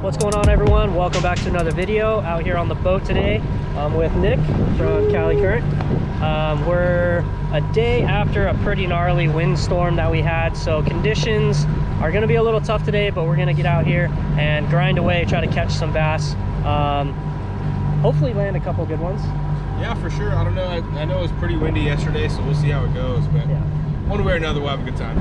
What's going on, everyone? Welcome back to another video. Out here on the boat today with Nick from Cali Current. We're a day after a pretty gnarly windstorm that we had, so conditions are going to be a little tough today, but we're going to get out here and grind away, try to catch some bass. Hopefully land a couple good ones. Yeah, for sure. I don't know. I know it was pretty windy yesterday, so we'll see how it goes, but yeah, one way or another we'll have a good time.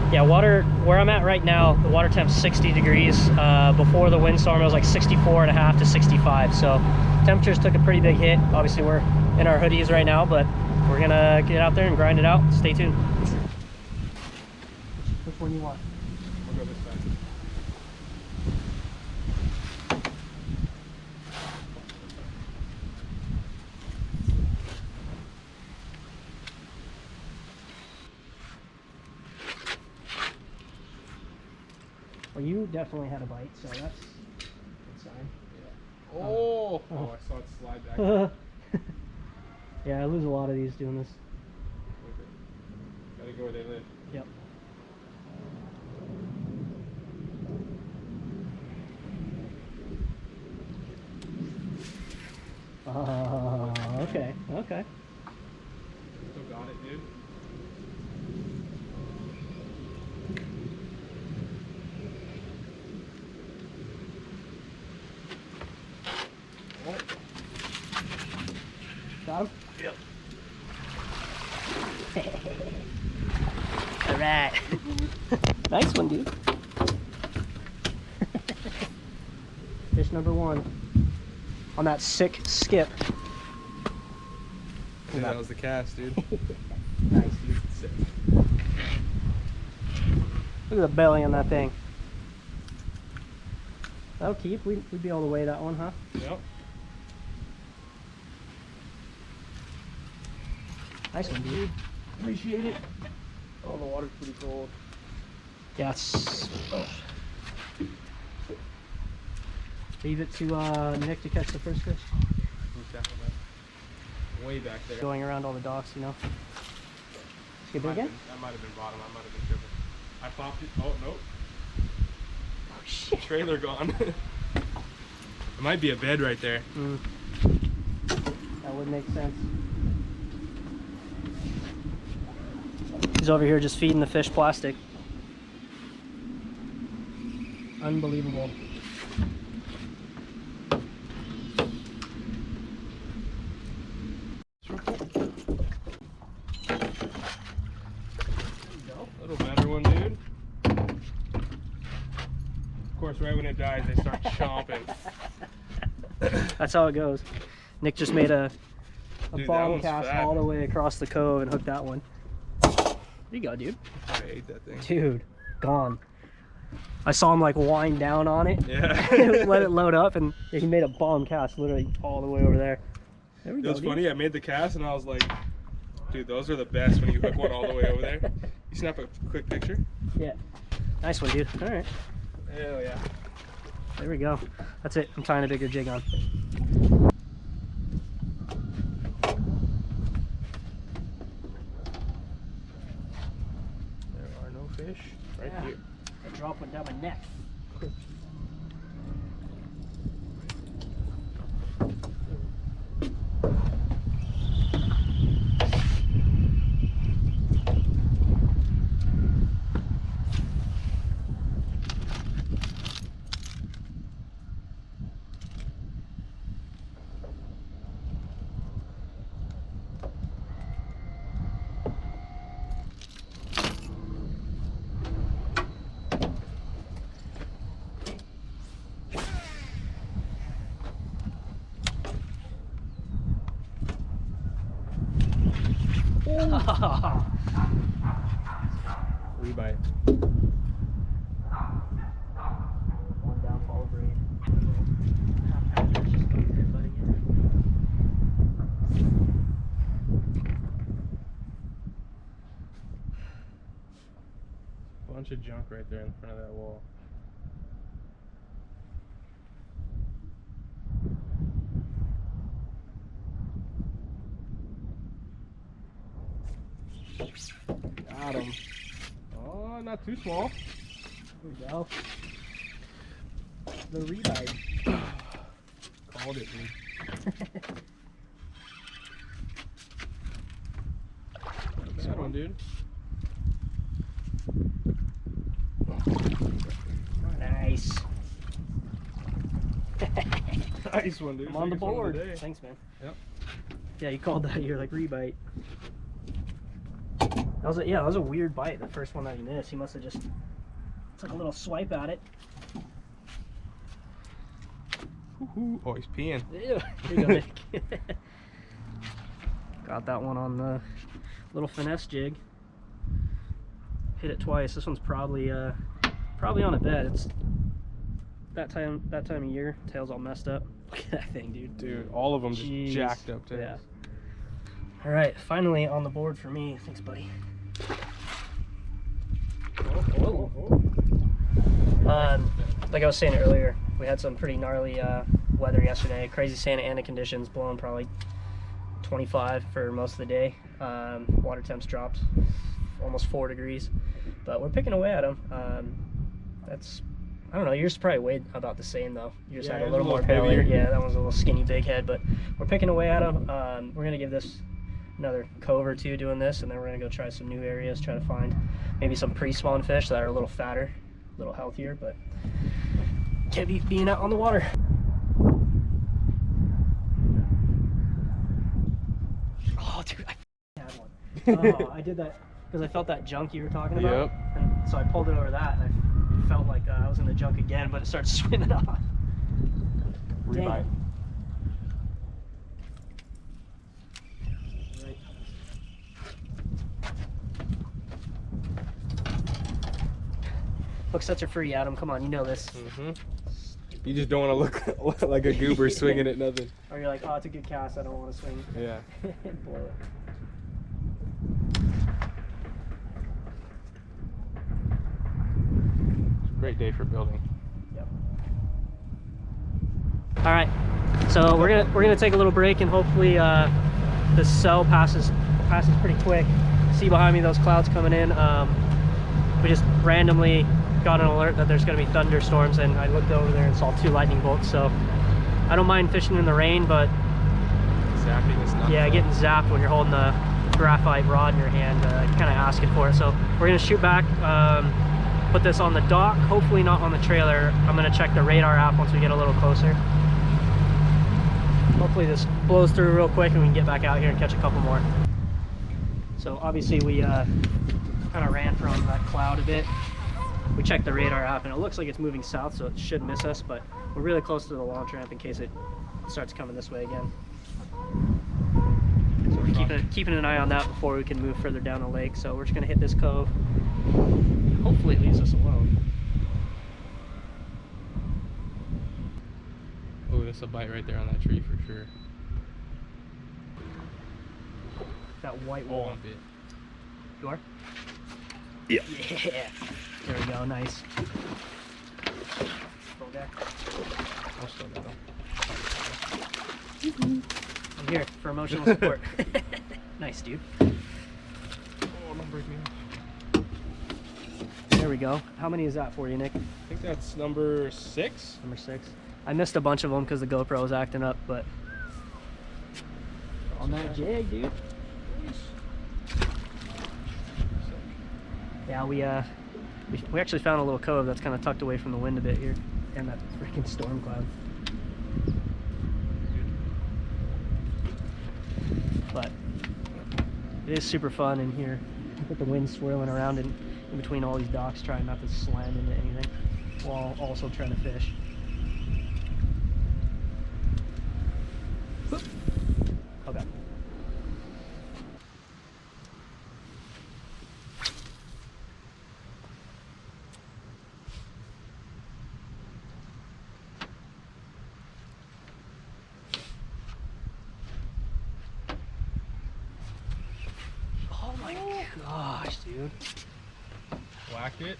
Yeah, water, where I'm at right now, the water temp's 60 degrees. Before the windstorm, it was like 64.5 to 65. So temperatures took a pretty big hit. Obviously, we're in our hoodies right now, but we're gonna get out there and grind it out. Stay tuned. Which one you want? We'll go this side. Well, you definitely had a bite, so that's a good sign. Yeah. Oh, I saw it slide back. Yeah, I lose a lot of these doing this. Okay. Gotta go where they live. Yep. Okay, okay. Still got it, dude. Got him? Yep. All right. Nice one, dude. Fish number one on that sick skip. Yeah, that was the cast, dude. Nice, dude. Sick. Look at the belly on that thing. That'll keep. We'd be able to weigh that one, huh? Yep. Nice one, dude. Appreciate it. Oh, the water's pretty cold. Yes. Leave it to Nick to catch the first fish. Way back there. Going around all the docks, you know. Skip it again? That might have been bottom. I might have been tripping. I popped it. Oh, nope. Oh, shit. Trailer gone. It might be a bed right there. Mm. That would make sense. He's over here just feeding the fish plastic. Unbelievable. A little better one, dude. Of course, right when it dies, they start chomping. That's how it goes. Nick just made a Dude, bomb cast fat. all the way across the cove and hooked that one. There you go, dude. I ate that thing. Dude, gone. I saw him like wind down on it. Yeah. Let it load up, and he made a bomb cast literally all the way over there. There we It go. was funny. I made the cast and I was like, dude, those are the best when you hook one all the way over there. You snap a quick picture? Yeah. Nice one, dude. All right. Hell yeah. There we go. That's it. I'm tying a bigger jig on. There are no fish right Yeah. here. I drop one down my neck. Rebite. One downfall of braid. Bunch of junk right there in front of that wall. Got him. Oh, not too small. There we go. the rebite. Called it, dude. Good one, dude. Nice. Nice one, dude. I'm on the Biggest one of board. day. Thanks, man. Yep. Yeah, you called that your like rebite. That was that was a weird bite. The first one that he missed, he must have just took a little swipe at it. Oh, he's peeing. Ew. Here you go, Nick. Got that one on the little finesse jig. Hit it twice. This one's probably on a bed. It's that time of year. Tail's all messed up. Look at that thing, dude. Dude, all of them just Jeez. jacked up tails. Yeah. All right, finally on the board for me. Thanks, buddy. Oh. Like I was saying earlier, we had some pretty gnarly weather yesterday. Crazy Santa Ana conditions, blowing probably 25 for most of the day. Water temps dropped almost 4 degrees, but we're picking away at them. That's, I don't know, yours probably weighed about the same though. You just had a little more belly. Yeah, that one's a little skinny big head, but we're picking away at them. We're gonna give this another cove or two doing this, and then we're gonna go try some new areas, try to find maybe some pre-spawn fish that are a little fatter, a little healthier, but can't be being out on the water. Oh, dude, I had one. Oh, I did that because I felt that junk you were talking about. Yep. And so I pulled it over that, and I felt like I was in the junk again, but it started swimming off. Rebite. Right. Hook sets are free, Adam. Come on, you know this. You just don't want to look like a goober swinging at nothing. Or you're like, oh, it's a good cast. I don't want to swing. Yeah. Blow it. Great day for building. Yep. All right, so we're gonna take a little break, and hopefully the cell passes pretty quick. See behind me those clouds coming in. We just randomly got an alert that there's gonna be thunderstorms, and I looked over there and saw 2 lightning bolts. So I don't mind fishing in the rain, but Zapping is not yeah, fun. getting zapped when you're holding a graphite rod in your hand, kind of asking for it. So we're gonna shoot back. Put this on the dock, hopefully not on the trailer. I'm gonna check the radar app once we get a little closer. Hopefully this blows through real quick and we can get back out here and catch a couple more. So obviously we kind of ran from that cloud a bit. We checked the radar app and it looks like it's moving south, so it should miss us, but we're really close to the launch ramp in case it starts coming this way again. So we're keeping an eye on that before we can move further down the lake. So we're just gonna hit this cove. Hopefully it leaves us alone. Oh, that's a bite right there on that tree for sure. That white Oh, wall. on bit. You are? Yeah. Yeah. There we go. Nice. Go back. I'll slow that down. I'm here for emotional support. Nice, dude. Oh, don't break me off. There we go. How many is that for you, Nick? I think that's number 6. Number 6. I missed a bunch of them because the GoPro was acting up, but on that jig, dude. Yeah, we actually found a little cove that's kind of tucked away from the wind a bit here, and that freaking storm cloud. But it is super fun in here with the wind swirling around in between all these docks, trying not to slam into anything while also trying to fish. Okay. Oh my gosh, dude. Whacked it.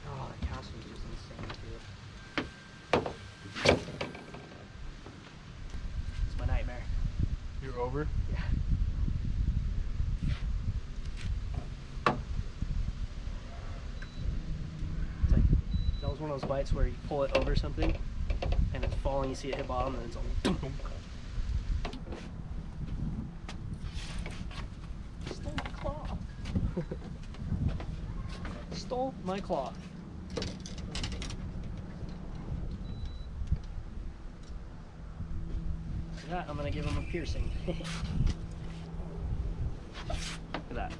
Oh, the cast was just insane, dude. It's my nightmare. You're over? Yeah. It's like, was one of those bites where you pull it over something and it's falling, you see it hit bottom, and it's all stole my claw. Stole my claw. For that, I'm gonna give him a piercing. Look at that.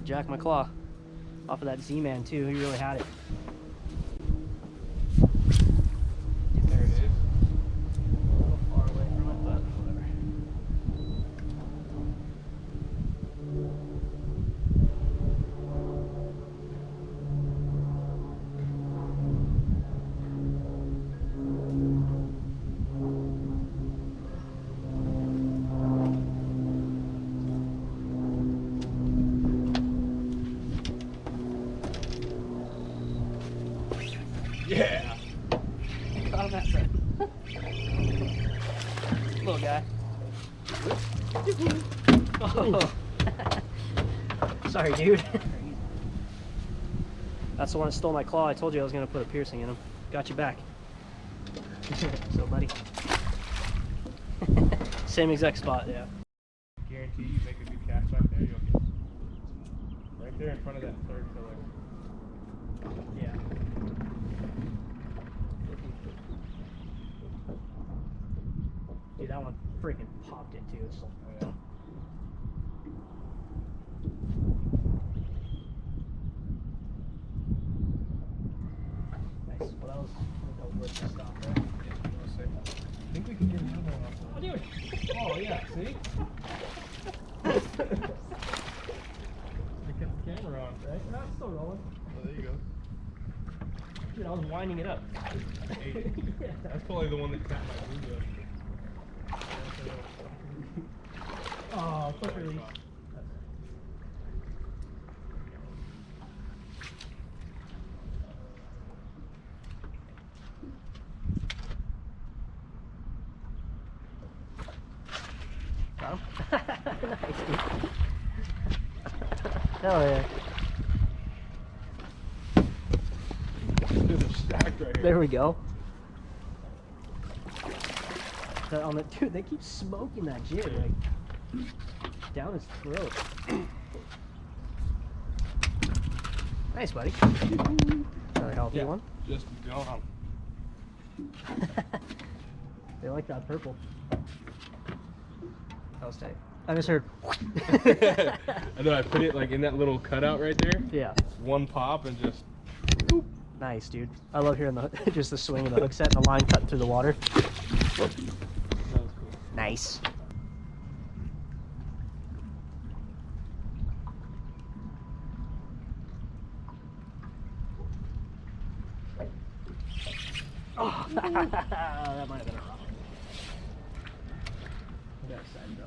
Jack my claw. Off of that Z-Man too, he really had it. There it is. A little far away from it, but whatever. Yeah. Caught him that friend. Little guy. Oh. Sorry, dude. That's the one that stole my claw. I told you I was going to put a piercing in him. Got you back. So, buddy. Same exact spot, yeah. Guarantee you make a good catch back there, you'll get right there in front of that third pillar. Yeah. Dude, that one freaking popped it too. It's like, Oh, yeah. nice. Well, that was worth the stop there. Yeah, that was sick. I think we can get another one off. Oh, dude. Oh yeah, see? They kept the camera on, right? No, it's still rolling. Oh, there you go. Dude, I was winding it up. Hey, Yeah. that's probably the one that tapped my blue up. Oh, quick release. Got him? Nice, dude. Hell yeah. Dude, they're stacked right here. There we go. On the, dude, they keep smoking that jig like down his throat. Nice, buddy. Another healthy one. Just gone. They like that purple. That was tight. I just heard. I know, I put it like in that little cutout right there. Yeah. One pop and just. Nice, dude. I love hearing the just the swing of the hook set and the line cutting through the water. That was cool. Nice. Oh, that might have been a rock. I got excited though.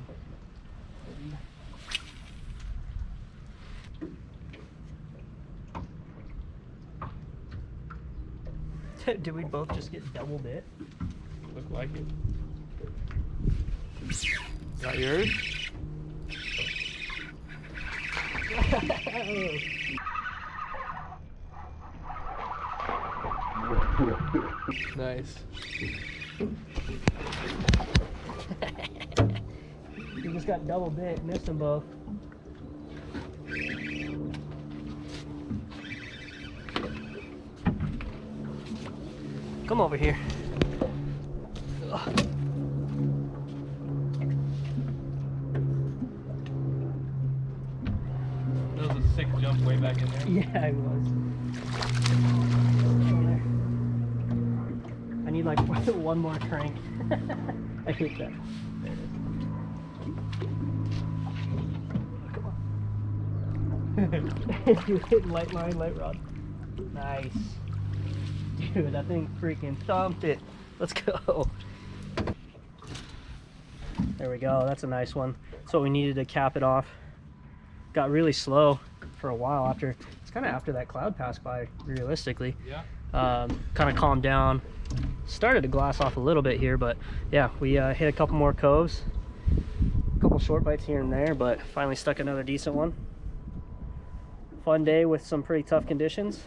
Did we both just get double bit? Look like it. Is that yours? Nice. You just got double bit, missed them both. Come over here. Ugh. That was a sick jump way back in there. Yeah, it was. I need like one more crank. I hate that. There it is. Come on. Dude, hitting light line, light rod. Nice. Dude, that thing freaking thumped it. Let's go. There we go. That's a nice one. That's what we needed to cap it off. Got really slow for a while after. It's kind of after that cloud passed by, realistically. Yeah. Kind of calmed down. Started to glass off a little bit here, but yeah, we hit a couple more coves. A couple short bites here and there, but finally stuck another decent one. Fun day with some pretty tough conditions.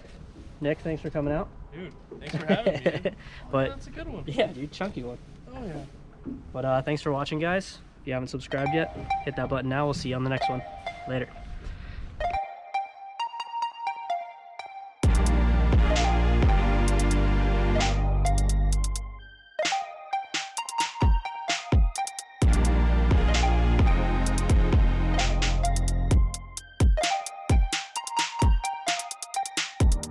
Nick, thanks for coming out. Dude, thanks for having me. Dude. But That's a good one. yeah, dude, chunky one. Oh yeah. But thanks for watching, guys. If you haven't subscribed yet, hit that button now. We'll see you on the next one. Later.